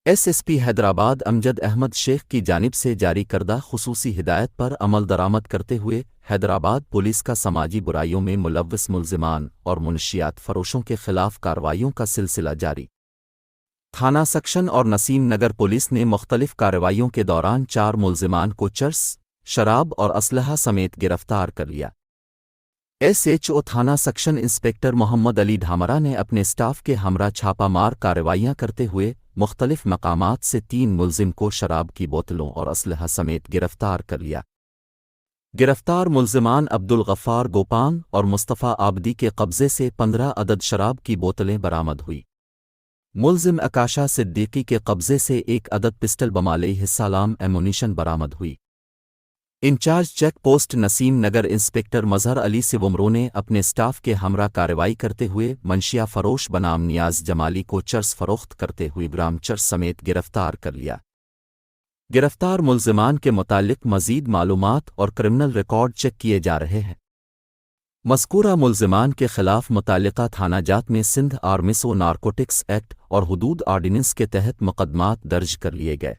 S P Hyderabad امجد احمد شیخ کی جانب سے جاری کردہ خصوصی ہدایت پر عمل درآمد کرتے ہوئے حیدرآباد پولیس کا سماجی برائیوں میں ملوث ملزمان اور منشیات فروشوں کے خلاف کارروائیوں کا سلسلہ جاری۔ تھانہ سیکشن اور نسیم نگر پولیس نے مختلف کارروائیوں کے دوران 4 ملزمان کو چرس، شراب اور اسلحہ سمیت گرفتار کر لیا۔ ایس ایچ او تھانہ سیکشن انسپکٹر محمد علی ڈھامرا نے اپنے سٹاف کے ہمراہ چھاپہ مار کارروائیاں کرتے ہوئے مختلف مقامات سے 3 ملزم کو شراب کی بوتلوں اور اسلحہ سمیت گرفتار کر لیا۔ گرفتار ملزمان عبدالغفار گوپان اور مصطفیٰ آبدی کے قبضے سے 15 عدد شراب کی بوتلیں برآمد ہوئی۔ ملزم اکاشا صدیقی کے قبضے سے 1 عدد پسٹل بم علیہ السلام ایمونیشن برآمد ہوئی۔ انچارج چیک پوسٹ نسیم نگر انسپکٹر مظہر علی سومرو نے اپنے سٹاف کے ہمراہ کارروائی کرتے ہوئے منشیہ فروش بنام نیاز جمالی کو چرس فروخت کرتے ہوئے گرام چرس سمیت گرفتار کر لیا۔ گرفتار ملزمان کے متعلق مزید معلومات اور کرمنل ریکارڈ چیک کیے جا رہے ہیں۔ مذکورہ ملزمان کے خلاف متعلقہ تھانہ جات میں سندھ آرمس و نارکوٹکس ایکٹ اور حدود آرڈیننس کے تحت مقدمات درج کر لیے گئے۔